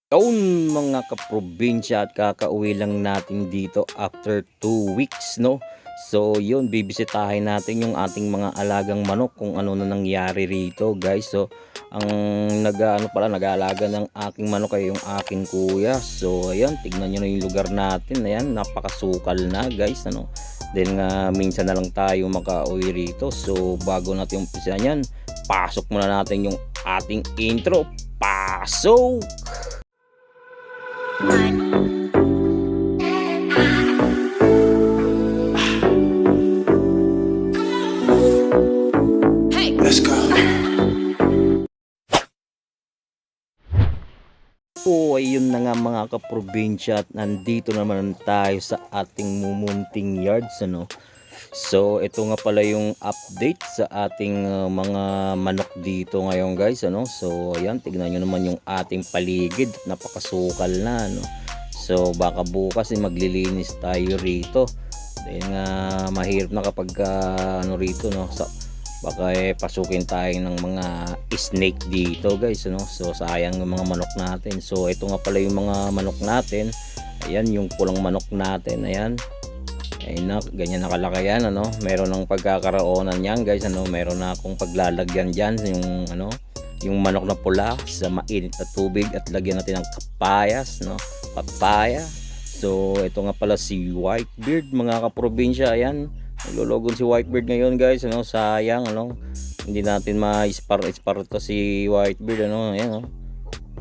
Yon mga kaprobinsya at kakauwi lang natin dito after 2 weeks, no? So yun, bibisitahin natin yung ating mga alagang manok kung ano na nangyari rito, guys. So ang nag-aalaga ng aking manok ay yung aking kuya. So ayan, tignan nyo na yung lugar natin. Ayan, napakasukal na, guys, ano? Then nga minsan na lang tayo makauwi rito. So bago natin umpisan yan, pasok muna natin yung ating intro. Pasok! Let's go. So ayun na nga mga kaprobinsya at nandito naman tayo sa ating mumunting yards, ano. So ito nga pala yung update sa ating mga manok dito ngayon, guys, ano. So ayan, tignan nyo naman yung ating paligid, napakasukal na, ano. So baka bukas maglilinis tayo rito dahil nga mahirap na kapag ano rito, no. So baka pasukin tayo ng mga snake dito, guys, ano. So sayang yung mga manok natin. So ito nga pala yung mga manok natin. Ayan yung pulang manok natin, ayan. Ayun na, ganyan nakalaki yan, ano. Meron ng pagkakaroonan yan, guys, ano. Meron na akong paglalagyan dyan yung ano, yung manok na pula sa mainit na tubig at lagyan natin ng kapayas, no, papaya. So ito nga pala si Whitebeard, mga kaprobinsya. Ayan, naglologon si Whitebeard ngayon, guys, ano. Sayang, ano, hindi natin ma-spar to si Whitebeard, ano. Ayan, oh.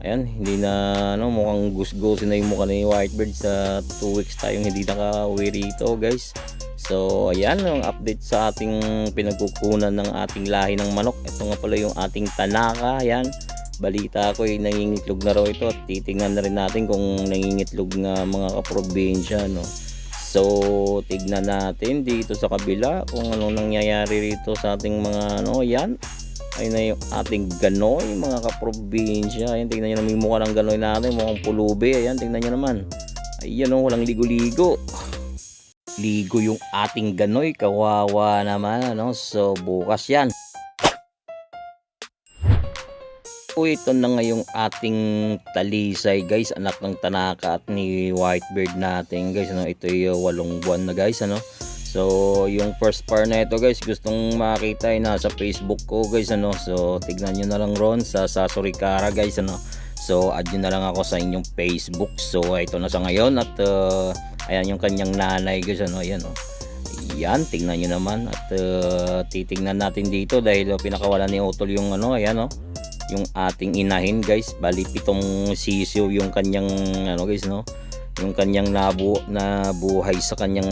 Ayan, hindi na, ano, mukhang gusgosin na yung mukha ni Whitebeard sa 2 weeks tayong hindi nakauwi rito, guys. So ayan ang update sa ating pinagkukunan ng ating lahi ng manok. Ito nga pala yung ating Tanaka. Ayan, balita ko ay nangingitlog na raw ito at titingnan na rin natin kung nangingitlog nga, mga kaprobinsya, no. So tignan natin dito sa kabila kung anong nangyayari rito sa ating mga ano. Yan ay na yung ating ganoy, mga kaprobinsya. Ayan, tignan nyo naman yung mukha ng ganoy natin, mukhang pulubi. Ayan, tignan nyo naman. Ayan, oh, walang ligo-ligo. Ligo yung ating ganoy, kawawa naman, ano. So bukas yan. Ito na nga yung ating talisay, guys, anak ng Tanaka at ni Whitebeard natin, guys, ano. Ito yung 8 buwan na, guys, ano. So yung first part na ito, guys, gustong makita ay nasa Facebook ko, guys, ano. So tignan nyo na lang ron sa Sasurikara, guys, ano. So add nyo na lang ako sa inyong Facebook. So ito na sa ngayon at ayan yung kanyang nanay, guys, ano. Ayan, oh. Ayan, tingnan nyo naman at titingnan natin dito dahil pinakawalan ni Otol yung ano. Ayan, oh, yung ating inahin, guys. Bali 7 sisiw yung kanyang ano, guys, no, yung kanyang nabuhay sa kanyang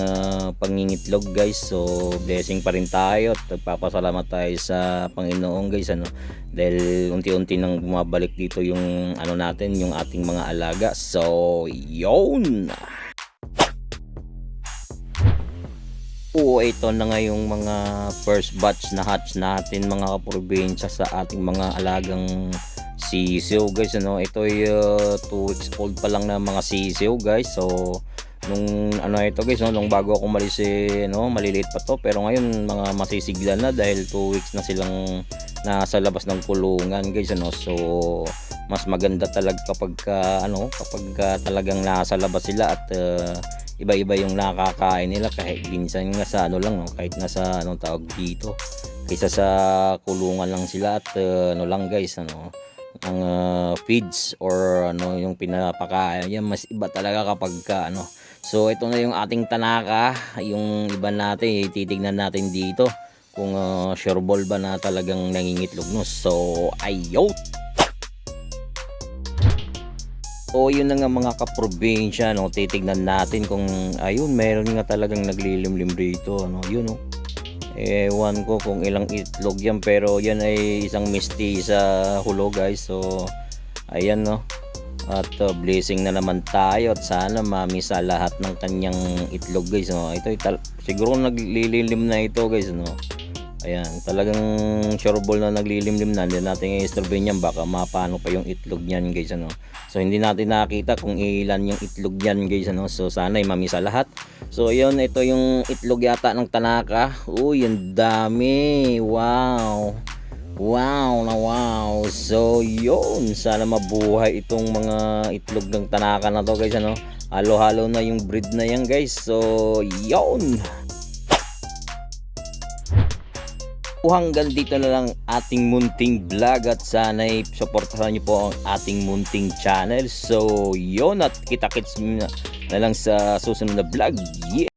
pangingitlog, guys. So blessing pa rin tayo at nagpapasalamat tayo sa Panginoon, guys, ano, dahil unti-unti nang bumabalik dito yung ano natin, yung ating mga alaga. So yun. Ito na nga yung mga first batch na hatch natin, mga kaprobinsya, sa ating mga alagang sisiw, guys, ano. Ito ay 2 weeks old pa lang na mga sisiw, guys. So nung ano ito, guys, no, nung bago ako umalis no, maliliit pa to, pero ngayon mga masisigla na dahil 2 weeks na silang nasa labas ng kulungan, guys, ano. So mas maganda talaga kapag talagang nasa labas sila at iba-iba yung nakakain nila, kahit minsan nga sa ano lang, no, kahit nasa anong tawag dito, kaysa sa kulungan lang sila at ano lang, guys, ano, ang feeds or ano yung pinapakain yan, mas iba talaga kapag ano. So ito na yung ating Tanaka. Yung iba natin titignan natin dito kung sure ball ba na talagang nangingitlog, no. So ayo. O yun na nga, mga kaprobinsya, no, titignan natin kung ayun, meron nga talagang naglilimlim rito, ano. Yun, no, ewan ko kung ilang itlog yan, pero yan ay isang misti sa hulo, guys. So ayan, no, at blessing na naman tayo at sana mamisa lahat ng kanyang itlog, guys, no. Ito siguro naglililim na ito, guys, no. Ayan, talagang sure ball na naglilimlim na. Hindi natin i-istorbe niyan, baka mapano pa yung itlog niyan, guys, ano. So hindi natin nakita kung ilan yung itlog niyan, guys, ano. So sana ay mamisa lahat. So ayun, ito yung itlog yata ng Tanaka. Uy, ang dami, wow. Wow na wow. So yun, sana mabuhay itong mga itlog ng tanaka na to guys ano. Halo-halo na yung breed na yan guys. So yun. Hanggang dito na lang ating munting vlog at sana'y supportahan niyo po ang ating munting channel. So yun, at kita-kits na lang sa susunod na vlog. Yeah.